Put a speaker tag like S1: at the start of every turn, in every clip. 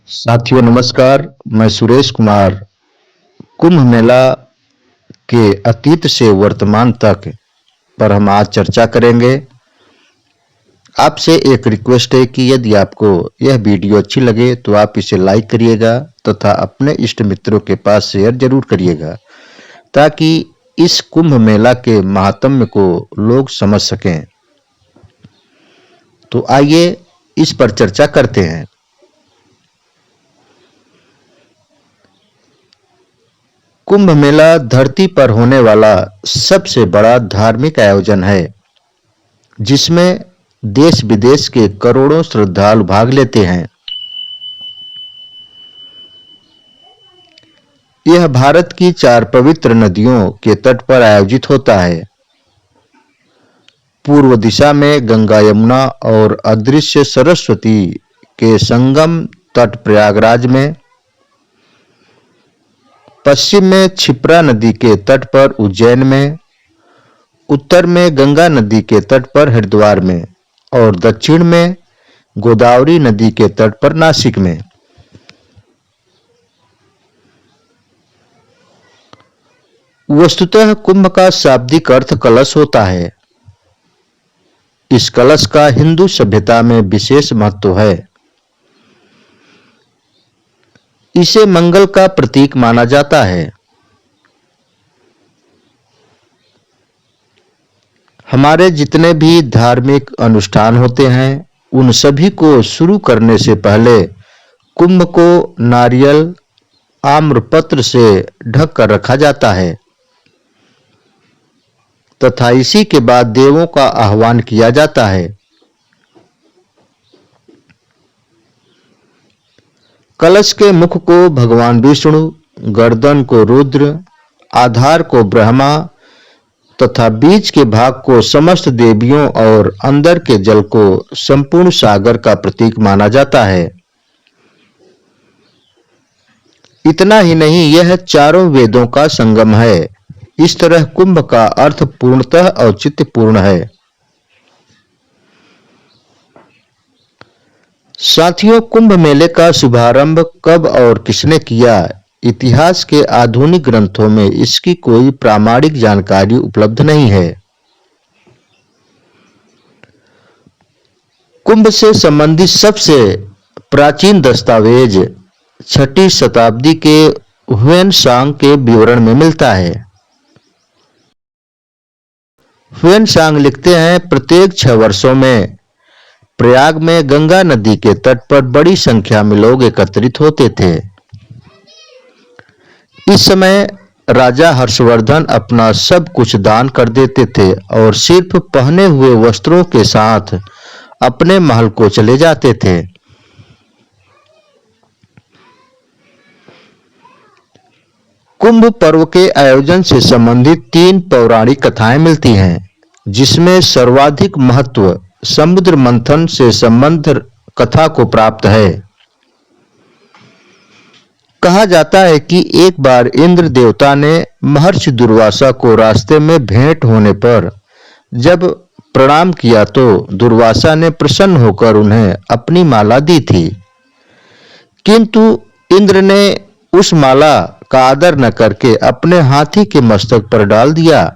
S1: साथियों नमस्कार। मैं सुरेश कुमार कुंभ मेला के अतीत से वर्तमान तक पर हम आज चर्चा करेंगे। आपसे एक रिक्वेस्ट है कि यदि आपको यह वीडियो अच्छी लगे तो आप इसे लाइक करिएगा तथा अपने इष्ट मित्रों के पास शेयर जरूर करिएगा ताकि इस कुंभ मेला के महात्म्य को लोग समझ सकें। तो आइए इस पर चर्चा करते हैं। कुंभ मेला धरती पर होने वाला सबसे बड़ा धार्मिक आयोजन है जिसमें देश विदेश के करोड़ों श्रद्धालु भाग लेते हैं। यह भारत की 4 पवित्र नदियों के तट पर आयोजित होता है। पूर्व दिशा में गंगा यमुना और अदृश्य सरस्वती के संगम तट प्रयागराज में, पश्चिम में क्षिप्रा नदी के तट पर उज्जैन में, उत्तर में गंगा नदी के तट पर हरिद्वार में और दक्षिण में गोदावरी नदी के तट पर नासिक में। वस्तुतः कुंभ का शाब्दिक अर्थ कलश होता है। इस कलश का हिंदू सभ्यता में विशेष महत्व है। इसे मंगल का प्रतीक माना जाता है। हमारे जितने भी धार्मिक अनुष्ठान होते हैं उन सभी को शुरू करने से पहले कुंभ को नारियल आम्रपत्र से ढक कर रखा जाता है तथा इसी के बाद देवों का आह्वान किया जाता है। कलश के मुख को भगवान विष्णु, गर्दन को रुद्र, आधार को ब्रह्मा तथा बीच के भाग को समस्त देवियों और अंदर के जल को संपूर्ण सागर का प्रतीक माना जाता है। इतना ही नहीं, यह चारों वेदों का संगम है। इस तरह कुंभ का अर्थ पूर्णतः औचित्यपूर्ण है। साथियों, कुंभ मेले का शुभारंभ कब और किसने किया, इतिहास के आधुनिक ग्रंथों में इसकी कोई प्रामाणिक जानकारी उपलब्ध नहीं है। कुंभ से संबंधित सबसे प्राचीन दस्तावेज 6ठी शताब्दी के ह्वेनसांग के विवरण में मिलता है। ह्वेनसांग लिखते हैं, प्रत्येक 6 वर्षों में प्रयाग में गंगा नदी के तट पर बड़ी संख्या में लोग एकत्रित होते थे। इस समय राजा हर्षवर्धन अपना सब कुछ दान कर देते थे और सिर्फ पहने हुए वस्त्रों के साथ अपने महल को चले जाते थे। कुंभ पर्व के आयोजन से संबंधित 3 पौराणिक कथाएं मिलती हैं, जिसमें सर्वाधिक महत्व समुद्र मंथन से संबंध कथा को प्राप्त है। कहा जाता है कि एक बार इंद्र देवता ने महर्षि दुर्वासा को रास्ते में भेंट होने पर जब प्रणाम किया तो दुर्वासा ने प्रसन्न होकर उन्हें अपनी माला दी थी, किंतु इंद्र ने उस माला का आदर न करके अपने हाथी के मस्तक पर डाल दिया,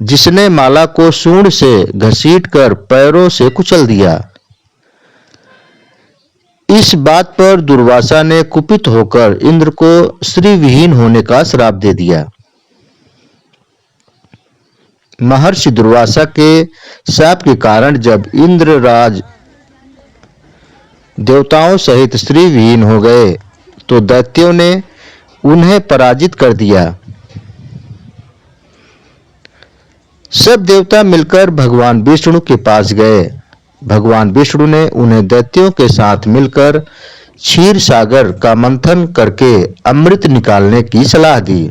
S1: जिसने माला को सूंड से घसीटकर पैरों से कुचल दिया। इस बात पर दुर्वासा ने कुपित होकर इंद्र को श्री विहीन होने का श्राप दे दिया। महर्षि दुर्वासा के शाप के कारण जब इंद्र राज देवताओं सहित श्री विहीन हो गए तो दैत्यों ने उन्हें पराजित कर दिया। सब देवता मिलकर भगवान विष्णु के पास गए। भगवान विष्णु ने उन्हें दैत्यों के साथ मिलकर क्षीर सागर का मंथन करके अमृत निकालने की सलाह दी।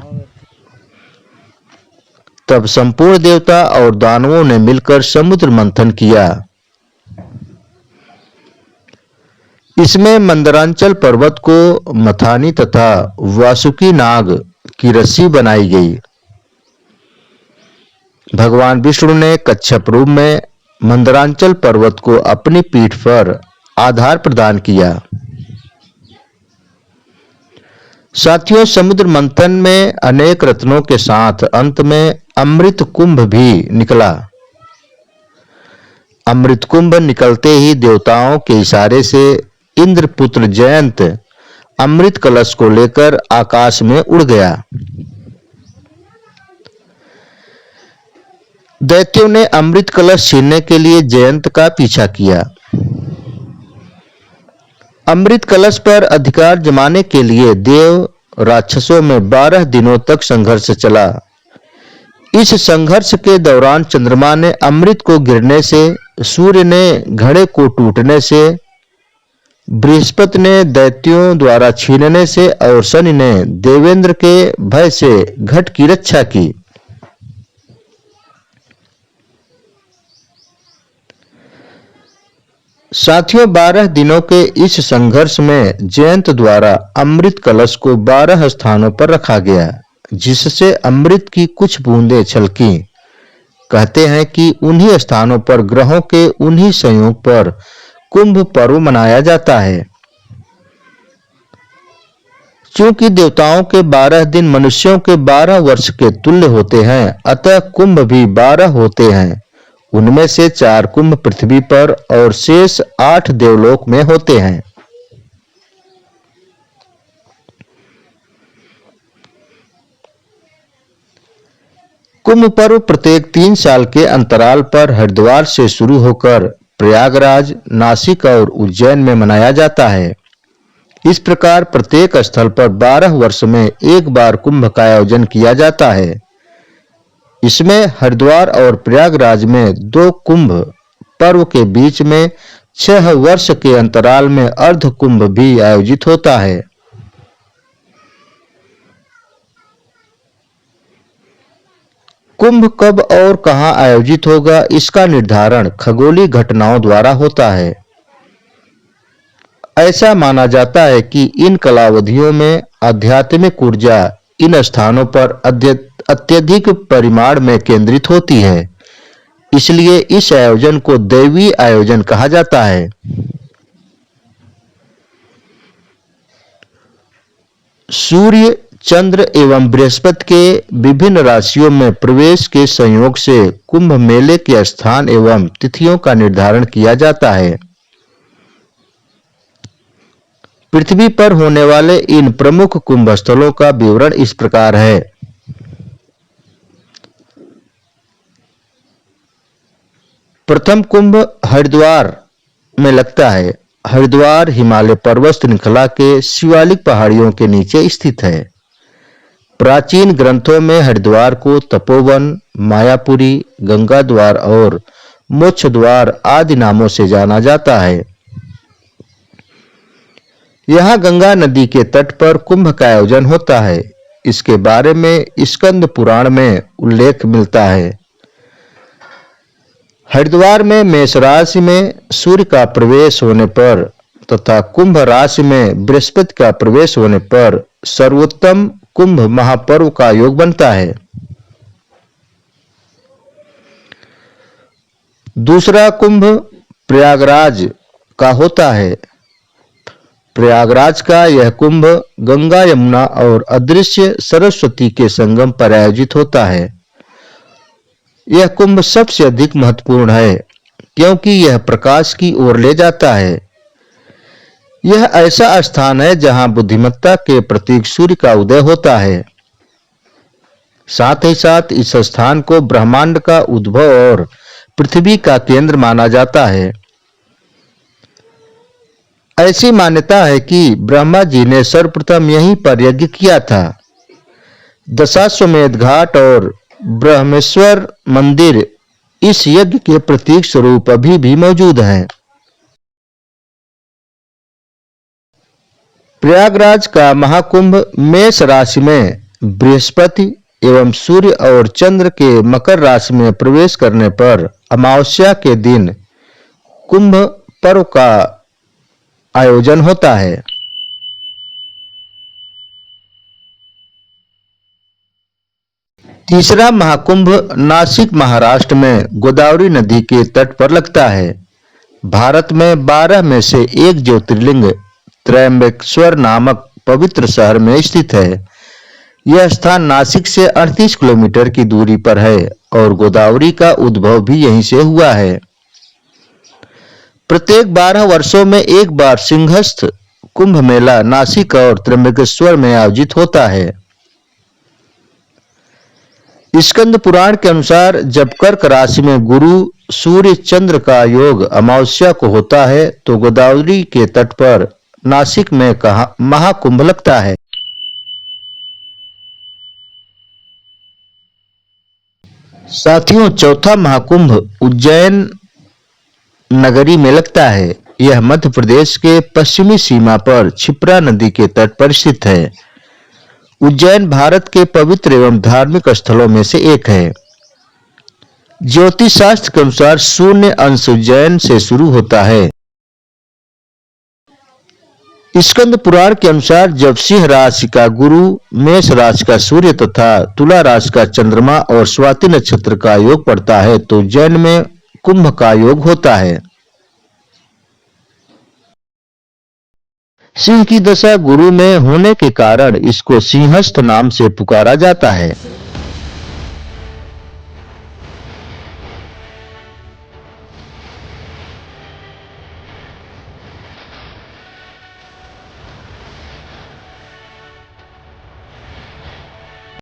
S1: तब संपूर्ण देवता और दानवों ने मिलकर समुद्र मंथन किया। इसमें मंदरांचल पर्वत को मथानी तथा वासुकी नाग की रस्सी बनाई गई। भगवान विष्णु ने कच्छप रूप में मंदरांचल पर्वत को अपनी पीठ पर आधार प्रदान किया। साथियों, समुद्र मंथन में अनेक रत्नों के साथ अंत में अमृत कुंभ भी निकला। अमृत कुंभ निकलते ही देवताओं के इशारे से इंद्रपुत्र जयंत अमृत कलश को लेकर आकाश में उड़ गया। दैत्यों ने अमृत कलश छीनने के लिए जयंत का पीछा किया। अमृत कलश पर अधिकार जमाने के लिए देव राक्षसों में 12 दिनों तक संघर्ष चला। इस संघर्ष के दौरान चंद्रमा ने अमृत को गिरने से, सूर्य ने घड़े को टूटने से, बृहस्पति ने दैत्यों द्वारा छीनने से और शनि ने देवेंद्र के भय से घट की रक्षा की। साथियों, 12 दिनों के इस संघर्ष में जयंत द्वारा अमृत कलश को 12 स्थानों पर रखा गया, जिससे अमृत की कुछ बूंदें छलकी। कहते हैं कि उन्हीं स्थानों पर ग्रहों के उन्हीं संयोग पर कुंभ पर्व मनाया जाता है। क्योंकि देवताओं के 12 दिन मनुष्यों के 12 वर्ष के तुल्य होते हैं, अतः कुंभ भी 12 होते हैं। उनमें से 4 कुंभ पृथ्वी पर और शेष 8 देवलोक में होते हैं। कुंभ पर्व प्रत्येक 3 साल के अंतराल पर हरिद्वार से शुरू होकर प्रयागराज, नासिक और उज्जैन में मनाया जाता है। इस प्रकार प्रत्येक स्थल पर 12 वर्ष में एक बार कुंभ का आयोजन किया जाता है। इसमें हरिद्वार और प्रयागराज में 2 कुंभ पर्व के बीच में 6 वर्ष के अंतराल में अर्ध कुंभ भी आयोजित होता है। कुंभ कब और कहां आयोजित होगा, इसका निर्धारण खगोलीय घटनाओं द्वारा होता है। ऐसा माना जाता है कि इन कलावधियों में आध्यात्मिक ऊर्जा इन स्थानों पर अत्यधिक परिमाण में केंद्रित होती है, इसलिए इस आयोजन को दैवीय आयोजन कहा जाता है। सूर्य, चंद्र एवं बृहस्पति के विभिन्न राशियों में प्रवेश के संयोग से कुंभ मेले के स्थान एवं तिथियों का निर्धारण किया जाता है। पृथ्वी पर होने वाले इन प्रमुख कुंभ स्थलों का विवरण इस प्रकार है। प्रथम कुंभ हरिद्वार में लगता है। हरिद्वार हिमालय पर्वत श्रृंखला के शिवालिक पहाड़ियों के नीचे स्थित है। प्राचीन ग्रंथों में हरिद्वार को तपोवन, मायापुरी, गंगा द्वार और मोक्ष द्वार आदि नामों से जाना जाता है। यहाँ गंगा नदी के तट पर कुंभ का आयोजन होता है। इसके बारे में स्कंद पुराण में उल्लेख मिलता है। हरिद्वार में मेष राशि में सूर्य का प्रवेश होने पर तथा कुंभ राशि में बृहस्पति का प्रवेश होने पर सर्वोत्तम कुंभ महापर्व का योग बनता है। दूसरा कुंभ प्रयागराज का होता है। प्रयागराज का यह कुंभ गंगा, यमुना और अदृश्य सरस्वती के संगम पर आयोजित होता है। यह कुंभ सबसे अधिक महत्वपूर्ण है, क्योंकि यह प्रकाश की ओर ले जाता है। यह ऐसा स्थान है जहां बुद्धिमत्ता के प्रतीक सूर्य का उदय होता है। साथ ही साथ इस स्थान को ब्रह्मांड का उद्भव और पृथ्वी का केंद्र माना जाता है। ऐसी मान्यता है कि ब्रह्मा जी ने सर्वप्रथम यहीं पर यज्ञ किया था। दशाश्वमेध घाट और ब्रह्मेश्वर मंदिर इस यज्ञ के प्रतीक स्वरूप अभी भी मौजूद हैं। प्रयागराज का महाकुंभ मेष राशि में बृहस्पति एवं सूर्य और चंद्र के मकर राशि में प्रवेश करने पर अमावस्या के दिन कुंभ पर्व का आयोजन होता है। तीसरा महाकुंभ नासिक महाराष्ट्र में गोदावरी नदी के तट पर लगता है। भारत में 12 में से एक ज्योतिर्लिंग त्रयंबकेश्वर नामक पवित्र शहर में स्थित है। यह स्थान नासिक से 38 किलोमीटर की दूरी पर है और गोदावरी का उद्भव भी यहीं से हुआ है। प्रत्येक 12 वर्षों में एक बार सिंहस्थ कुंभ मेला नासिक और त्र्यंबकेश्वर में आयोजित होता है। स्कंद पुराण के अनुसार जब कर्क राशि में गुरु सूर्य चंद्र का योग अमावस्या को होता है तो गोदावरी के तट पर नासिक में महाकुंभ लगता है। साथियों, चौथा महाकुंभ उज्जैन नगरी में लगता है। यह मध्य प्रदेश के पश्चिमी सीमा पर क्षिप्रा नदी के तट पर स्थित है। उज्जैन भारत के पवित्र एवं धार्मिक स्थलों में से एक है। ज्योतिष शास्त्र के अनुसार शून्य अंश उज्जैन से शुरू होता है। स्कंद पुराण के अनुसार जब सिंह राशि का गुरु, मेष राशि का सूर्य तथा तुला राशि का चंद्रमा और स्वाति नक्षत्र का योग पड़ता है तो उज्जैन में कुंभ का योग होता है। सिंह की दशा गुरु में होने के कारण इसको सिंहस्थ नाम से पुकारा जाता है।